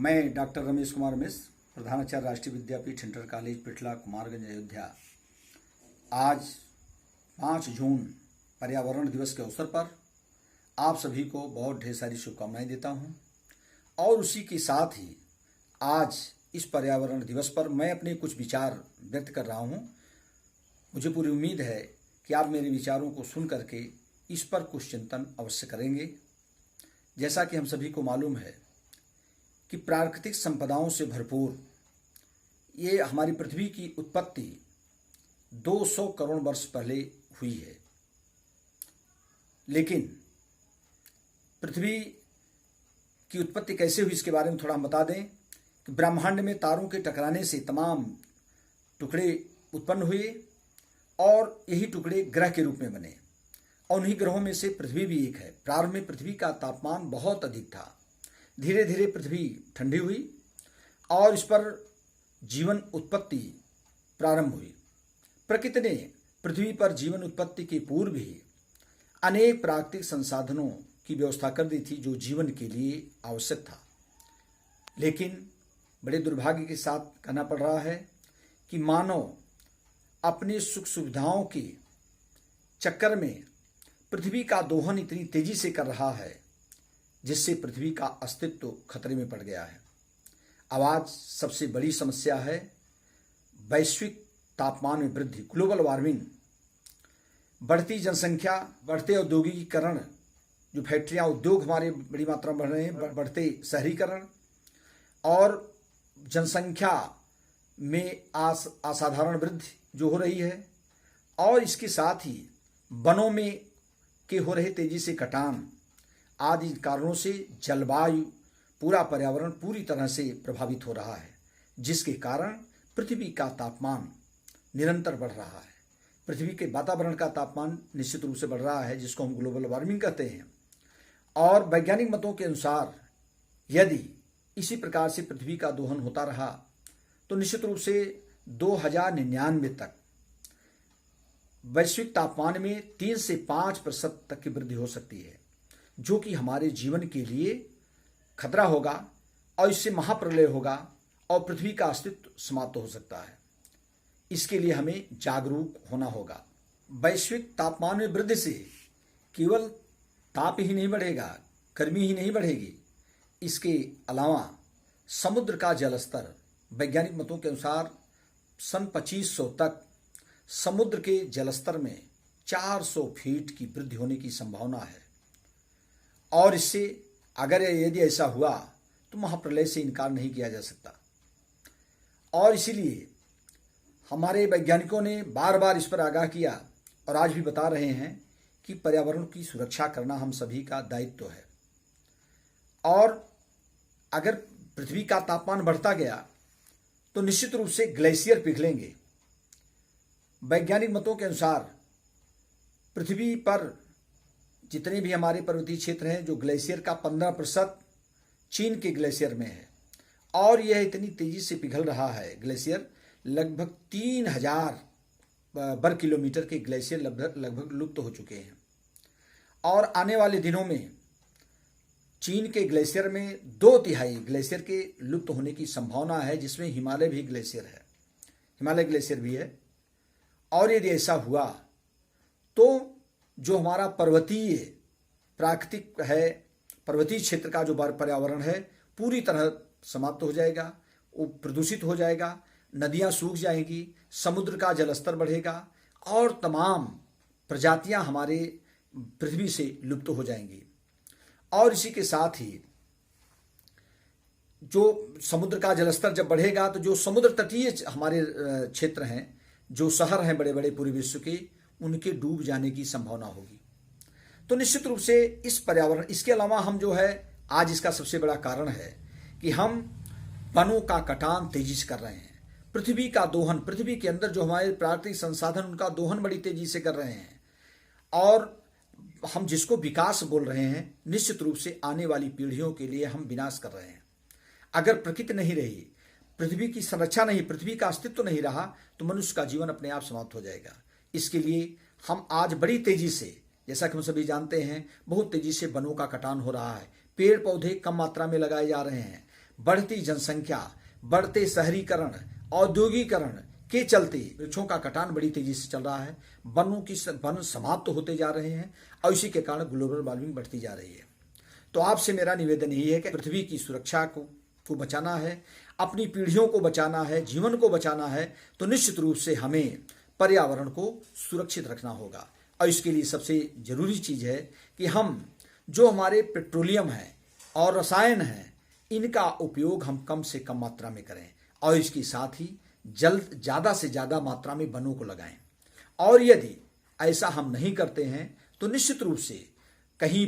मैं डॉक्टर रमेश कुमार मिश्र, प्रधानाचार्य राष्ट्रीय विद्यापीठ इंटर कॉलेज पिठला, कुमारगंज, अयोध्या। आज 5 जून पर्यावरण दिवस के अवसर पर आप सभी को बहुत ढेर सारी शुभकामनाएं देता हूं और उसी के साथ ही आज इस पर्यावरण दिवस पर मैं अपने कुछ विचार व्यक्त कर रहा हूं। मुझे पूरी उम्मीद है कि आप मेरे विचारों को सुन करके इस पर कुछ चिंतन अवश्य करेंगे। जैसा कि हम सभी को मालूम है कि प्राकृतिक संपदाओं से भरपूर ये हमारी पृथ्वी की उत्पत्ति 200 करोड़ वर्ष पहले हुई है। लेकिन पृथ्वी की उत्पत्ति कैसे हुई इसके बारे में थोड़ा हम बता दें कि ब्रह्मांड में तारों के टकराने से तमाम टुकड़े उत्पन्न हुए और यही टुकड़े ग्रह के रूप में बने और उन्हीं ग्रहों में से पृथ्वी भी एक है। प्रारंभ में पृथ्वी का तापमान बहुत अधिक था, धीरे धीरे पृथ्वी ठंडी हुई और इस पर जीवन उत्पत्ति प्रारंभ हुई। प्रकृति ने पृथ्वी पर जीवन उत्पत्ति के पूर्व ही अनेक प्राकृतिक संसाधनों की व्यवस्था कर दी थी जो जीवन के लिए आवश्यक था। लेकिन बड़े दुर्भाग्य के साथ कहना पड़ रहा है कि मानव अपनी सुख सुविधाओं के चक्कर में पृथ्वी का दोहन इतनी तेजी से कर रहा है जिससे पृथ्वी का अस्तित्व खतरे में पड़ गया है। अब आज सबसे बड़ी समस्या है वैश्विक तापमान में वृद्धि, ग्लोबल वार्मिंग। बढ़ती जनसंख्या, बढ़ते औद्योगिकीकरण, जो फैक्ट्रियां उद्योग हमारे बड़ी मात्रा में बढ़ रहे हैं, बढ़ते शहरीकरण और जनसंख्या में असाधारण वृद्धि जो हो रही है और इसके साथ ही वनों में के हो रहे तेजी से कटान आदि कारणों से जलवायु, पूरा पर्यावरण पूरी तरह से प्रभावित हो रहा है, जिसके कारण पृथ्वी का तापमान निरंतर बढ़ रहा है। पृथ्वी के वातावरण का तापमान निश्चित रूप से बढ़ रहा है, जिसको हम ग्लोबल वार्मिंग कहते हैं। और वैज्ञानिक मतों के अनुसार यदि इसी प्रकार से पृथ्वी का दोहन होता रहा तो निश्चित रूप से 2099 तक वैश्विक तापमान में 3 से 5% तक की वृद्धि हो सकती है, जो कि हमारे जीवन के लिए खतरा होगा और इससे महाप्रलय होगा और पृथ्वी का अस्तित्व समाप्त हो सकता है। इसके लिए हमें जागरूक होना होगा। वैश्विक तापमान में वृद्धि से केवल ताप ही नहीं बढ़ेगा, गर्मी ही नहीं बढ़ेगी, इसके अलावा समुद्र का जलस्तर वैज्ञानिक मतों के अनुसार सन 2500 तक समुद्र के जलस्तर में 400 फीट की वृद्धि होने की संभावना है और इससे अगर यदि ऐसा हुआ तो महाप्रलय से इनकार नहीं किया जा सकता। और इसीलिए हमारे वैज्ञानिकों ने बार बार इस पर आगाह किया और आज भी बता रहे हैं कि पर्यावरण की सुरक्षा करना हम सभी का दायित्व है। और अगर पृथ्वी का तापमान बढ़ता गया तो निश्चित रूप से ग्लेशियर पिघलेंगे। वैज्ञानिक मतों के अनुसार पृथ्वी पर जितने भी हमारे पर्वतीय क्षेत्र हैं, जो ग्लेशियर का 15% चीन के ग्लेशियर में है और यह इतनी तेजी से पिघल रहा है। ग्लेशियर लगभग 3000 वर्ग किलोमीटर के ग्लेशियर लगभग लुप्त हो चुके हैं और आने वाले दिनों में चीन के ग्लेशियर में 2/3 ग्लेशियर के लुप्त होने की संभावना है, जिसमें हिमालय भी ग्लेशियर है, हिमालय ग्लेशियर भी है। और यदि ऐसा हुआ तो जो हमारा पर्वतीय प्राकृतिक है, पर्वतीय क्षेत्र का जो पर्यावरण है पूरी तरह समाप्त हो जाएगा, वो प्रदूषित हो जाएगा, नदियां सूख जाएंगी, समुद्र का जलस्तर बढ़ेगा और तमाम प्रजातियां हमारे पृथ्वी से लुप्त हो जाएंगी। और इसी के साथ ही जो समुद्र का जलस्तर जब बढ़ेगा तो जो समुद्र तटीय हमारे क्षेत्र हैं, जो शहर हैं बड़े बड़े पूरे विश्व के, उनके डूब जाने की संभावना होगी। तो निश्चित रूप से इस पर्यावरण, इसके अलावा हम जो है आज इसका सबसे बड़ा कारण है कि हम वनों का कटान तेजी से कर रहे हैं। पृथ्वी का दोहन, पृथ्वी के अंदर जो हमारे प्राकृतिक संसाधन उनका दोहन बड़ी तेजी से कर रहे हैं और हम जिसको विकास बोल रहे हैं, निश्चित रूप से आने वाली पीढ़ियों के लिए हम विनाश कर रहे हैं। अगर प्रकृति नहीं रही, पृथ्वी की संरक्षा नहीं, पृथ्वी का अस्तित्व नहीं रहा तो मनुष्य का जीवन अपने आप समाप्त हो जाएगा। इसके लिए हम आज बड़ी तेजी से, जैसा कि हम सभी जानते हैं, बहुत तेजी से वनों का कटान हो रहा है। पेड़ पौधे कम मात्रा में लगाए जा रहे हैं, बढ़ती जनसंख्या, बढ़ते शहरीकरण, औद्योगिकरण के चलते वृक्षों का कटान बड़ी तेजी से चल रहा है। वन समाप्त होते जा रहे हैं और इसी के कारण ग्लोबल वार्मिंग बढ़ती जा रही है। तो आपसे मेरा निवेदन यही है कि पृथ्वी की सुरक्षा को बचाना है, अपनी पीढ़ियों को बचाना है, जीवन को बचाना है, तो निश्चित रूप से हमें पर्यावरण को सुरक्षित रखना होगा। और इसके लिए सबसे जरूरी चीज है कि हम जो हमारे पेट्रोलियम है और रसायन है, इनका उपयोग हम कम से कम मात्रा में करें और इसके साथ ही ज़्यादा से ज़्यादा मात्रा में वनों को लगाएं। और यदि ऐसा हम नहीं करते हैं तो निश्चित रूप से कहीं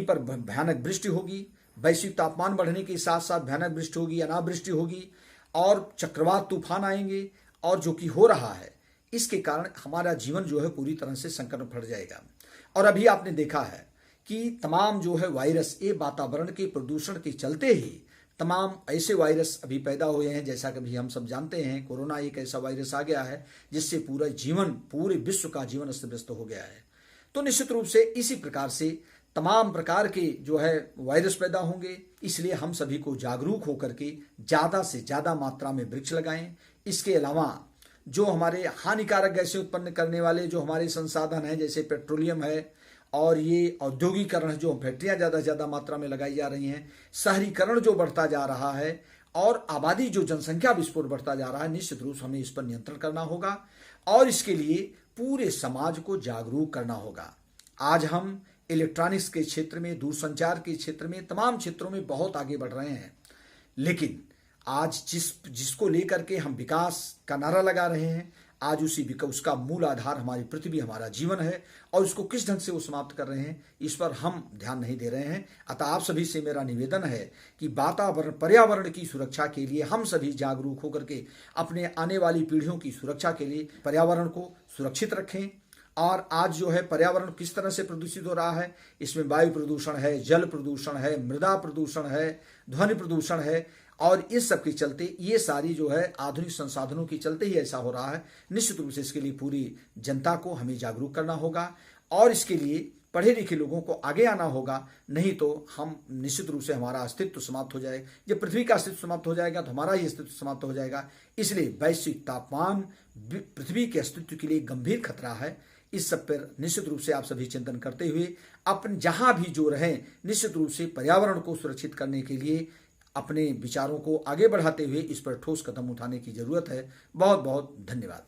पर भयानक वृष्टि होगी, वैश्विक तापमान बढ़ने के साथ साथ भयानक वृष्टि होगी, अनावृष्टि होगी और चक्रवात तूफान आएंगे। और जो कि हो रहा है, इसके कारण हमारा जीवन जो है पूरी तरह से संकट में पड़ जाएगा। और अभी आपने देखा है कि तमाम जो है वायरस, ये वातावरण के प्रदूषण के चलते ही तमाम ऐसे वायरस अभी पैदा हुए हैं। जैसा कि हम सब जानते हैं, कोरोना एक ऐसा वायरस आ गया है जिससे पूरे विश्व का जीवन अस्त व्यस्त हो गया है। तो निश्चित रूप से इसी प्रकार से तमाम प्रकार के जो है वायरस पैदा होंगे। इसलिए हम सभी को जागरूक होकर के ज़्यादा से ज़्यादा मात्रा में वृक्ष लगाएं। इसके अलावा जो हमारे हानिकारक गैसें उत्पन्न करने वाले जो हमारे संसाधन हैं, जैसे पेट्रोलियम है और ये औद्योगिकरण, जो फैक्ट्रियां ज़्यादा से ज़्यादा मात्रा में लगाई जा रही हैं, शहरीकरण जो बढ़ता जा रहा है और आबादी जो जनसंख्या विस्फोट बढ़ता जा रहा है, निश्चित रूप से हमें इस पर नियंत्रण करना होगा और इसके लिए पूरे समाज को जागरूक करना होगा। आज हम इलेक्ट्रॉनिक्स के क्षेत्र में, दूरसंचार के क्षेत्र में, तमाम क्षेत्रों में बहुत आगे बढ़ रहे हैं, लेकिन आज जिसको लेकर के हम विकास का नारा लगा रहे हैं, आज उसका मूल आधार हमारी पृथ्वी, हमारा जीवन है और उसको किस ढंग से वो समाप्त कर रहे हैं, इस पर हम ध्यान नहीं दे रहे हैं। अतः आप सभी से मेरा निवेदन है कि पर्यावरण की सुरक्षा के लिए हम सभी जागरूक होकर के अपने आने वाली पीढ़ियों की सुरक्षा के लिए पर्यावरण को सुरक्षित रखें। और आज जो है पर्यावरण किस तरह से प्रदूषित हो रहा है, इसमें वायु प्रदूषण है, जल प्रदूषण है, मृदा प्रदूषण है, ध्वनि प्रदूषण है और इस सब के चलते, ये सारी जो है आधुनिक संसाधनों के चलते ही ऐसा हो रहा है। निश्चित रूप से इसके लिए पूरी जनता को हमें जागरूक करना होगा और इसके लिए पढ़े लिखे लोगों को आगे आना होगा, नहीं तो हम निश्चित रूप से हमारा अस्तित्व समाप्त हो जाएगा। जब पृथ्वी का अस्तित्व समाप्त हो जाएगा तो हमारा ही अस्तित्व समाप्त हो जाएगा। इसलिए वैश्विक तापमान पृथ्वी के अस्तित्व के लिए गंभीर खतरा है। इस सब पर निश्चित रूप से आप सभी चिंतन करते हुए अपन जहां भी जो रहें, निश्चित रूप से पर्यावरण को सुरक्षित करने के लिए अपने विचारों को आगे बढ़ाते हुए इस पर ठोस कदम उठाने की जरूरत है। बहुत बहुत धन्यवाद।